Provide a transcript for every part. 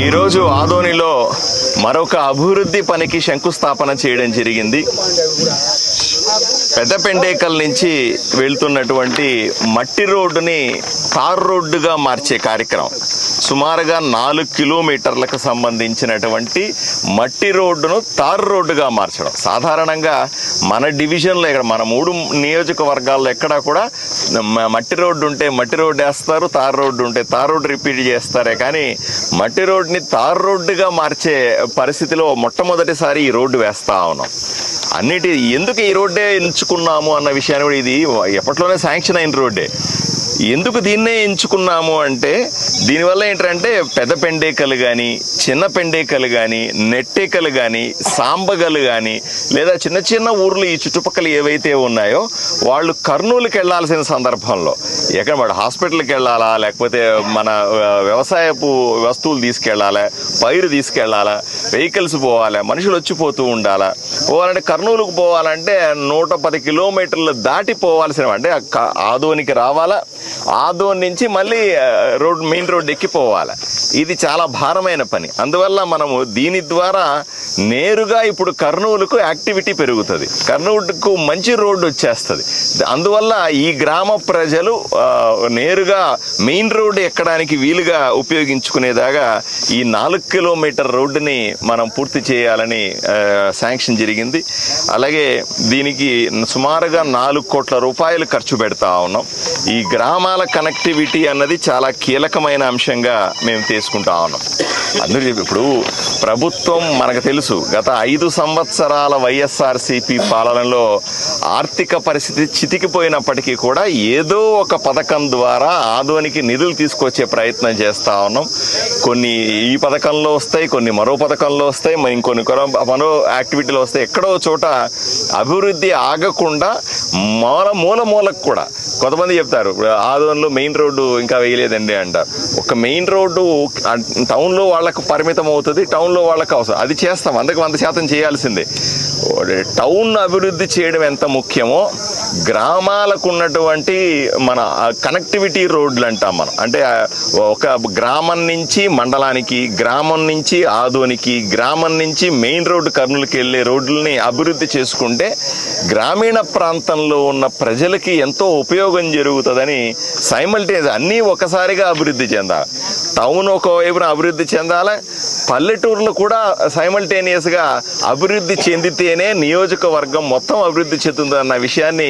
ఈరోజు ఆదోనిలో మరొక అభివృద్ధి పనికి శంకుస్థాపన చేయడం జరిగింది. పెద్దపెండేకల్ నుంచి వెళ్తున్నటువంటి మట్టి రోడ్డుని తార్ రోడ్డుగా మార్చే కార్యక్రమం. సుమారుగా 4 కిలోమీటర్లకు సంబంధించినటువంటి మట్టి రోడ్డును తార్ రోడ్డుగా మార్చడం. సాధారణంగా మన డివిజన్లో ఇక్కడ మన 3 నియోజకవర్గాల్లో ఎక్కడా కూడా మట్టి రోడ్డు ఉంటే మట్టి రోడ్డు వేస్తారు, తార్ రోడ్డు ఉంటే తార్ రోడ్డు రిపీట్ చేస్తారే కానీ మట్టి రోడ్డుని తార్ రోడ్డుగా మార్చే పరిస్థితిలో మొట్టమొదటిసారి ఈ రోడ్డు వేస్తా ఉన్నాం. ఎందుకు ఈ రోడ్డే ఎంచుకున్నాము అన్న విషయాన్ని కూడా, ఇది ఎప్పట్లోనే శాంక్షన్ అయిన రోడ్డే. ఎందుకు దీన్నే ఎంచుకున్నాము అంటే దీనివల్ల ఏంటంటే పెద్ద పెండేకలు కానీ, చిన్న పెండేకలు కానీ, నెట్టేకలు కానీ, సాంబగలు కానీ, లేదా చిన్న చిన్న ఊర్లు ఈ చుట్టుపక్కల ఏవైతే ఉన్నాయో వాళ్ళు కర్నూలుకి వెళ్లాల్సిన సందర్భంలో ఎక్కడ వాడు హాస్పిటల్కి వెళ్ళాలా, లేకపోతే మన వ్యవసాయపు వస్తువులు తీసుకెళ్లాలా, పైరు తీసుకెళ్లాలా, వెహికల్స్ పోవాలా, మనుషులు వచ్చిపోతూ ఉండాలా. పోవాలంటే కర్నూలుకు పోవాలంటే 110 కిలోమీటర్లు దాటి పోవాల్సిన, అంటే ఆదోనికి రావాలా, ఆదోని నుంచి మళ్ళీ మెయిన్ రోడ్ ఎక్కిపోవాలి. ఇది చాలా భారమైన పని. అందువల్ల మనము దీని ద్వారా నేరుగా ఇప్పుడు కర్నూలుకు యాక్టివిటీ పెరుగుతుంది, కర్నూలుకు మంచి రోడ్డు వచ్చేస్తుంది. అందువల్ల ఈ గ్రామ ప్రజలు నేరుగా మెయిన్ రోడ్డు ఎక్కడానికి వీలుగా ఉపయోగించుకునేదాగా ఈ 4 కిలోమీటర్ రోడ్డుని మనం పూర్తి చేయాలని శాంక్షన్ జరిగింది. అలాగే దీనికి సుమారుగా 4 కోట్ల రూపాయలు ఖర్చు పెడతా ఉన్నాం. ఈ గ్రామాల కనెక్టివిటీ అన్నది చాలా కీలకమైన అంశంగా మేము తీసుకుంటా ఉన్నాం. అందరూ ఇప్పుడు ప్రభుత్వం మనకు తెలుసు, గత 5 సంవత్సరాల వైఎస్ఆర్సీపీ పాలనలో ఆర్థిక పరిస్థితి చితికిపోయినప్పటికీ కూడా ఏదో ఒక పథకం ద్వారా ఆదోనికి నిధులు తీసుకొచ్చే ప్రయత్నం చేస్తా ఉన్నాం. కొన్ని ఈ పథకంలో వస్తాయి, కొన్ని మరో పథకంలో వస్తాయి, ఇంకొన్ని మరో యాక్టివిటీలో వస్తాయి. ఎక్కడో చోట అభివృద్ధి ఆగకుండా మూలకు కూడా కొంతమంది చెప్తారు ఆదోన్లో మెయిన్ రోడ్డు ఇంకా వేయలేదండి అంటారు. ఒక మెయిన్ రోడ్డు టౌన్లో వాళ్ళకు పరిమితం అవుతుంది, టౌన్లో వాళ్ళకు అవసరం, అది చేస్తాం, 100% చేయాల్సిందే. టౌన్ అభివృద్ధి చేయడం ఎంత ముఖ్యమో గ్రామాలకు ఉన్నటువంటి మన కనెక్టివిటీ రోడ్లు అంటాం మనం. అంటే ఒక గ్రామం నుంచి మండలానికి, గ్రామం నుంచి ఆదోనికి, గ్రామం నుంచి మెయిన్ రోడ్డు కర్నూలుకి వెళ్ళే రోడ్లని అభివృద్ధి చేసుకుంటే గ్రామీణ ప్రాంతంలో ఉన్న ప్రజలకి ఎంతో ఉపయోగం జరుగుతుందని సైమల్టేనియస్ అన్నీ ఒకసారిగా అభివృద్ధి చెందాలి. టౌన్ ఒకవైపున అభివృద్ధి చెందాలి, పల్లెటూర్లు కూడా సైమల్టేనియస్గా అభివృద్ధి చెందితేనే నియోజకవర్గం మొత్తం అభివృద్ధి చెందుతుందన్న విషయాన్ని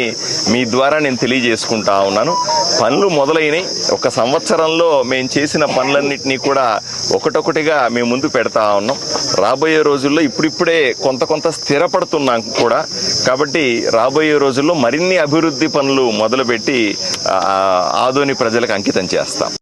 మీ ద్వారా నేను తెలియజేసుకుంటా ఉన్నాను. పనులు మొదలైనవి. 1 సంవత్సరంలో మేము చేసిన పనులన్నింటినీ కూడా ఒకటొకటిగా మేము ముందు పెడతా ఉన్నాం. రాబోయే రోజుల్లో ఇప్పుడిప్పుడే కొంత స్థిరపడుతున్నాం కూడా. కాబట్టి రాబోయే రోజుల్లో మరిన్ని అభివృద్ధి పనులు మొదలుపెట్టి ఆదోని ప్రజలకు అంకితం చేస్తాం.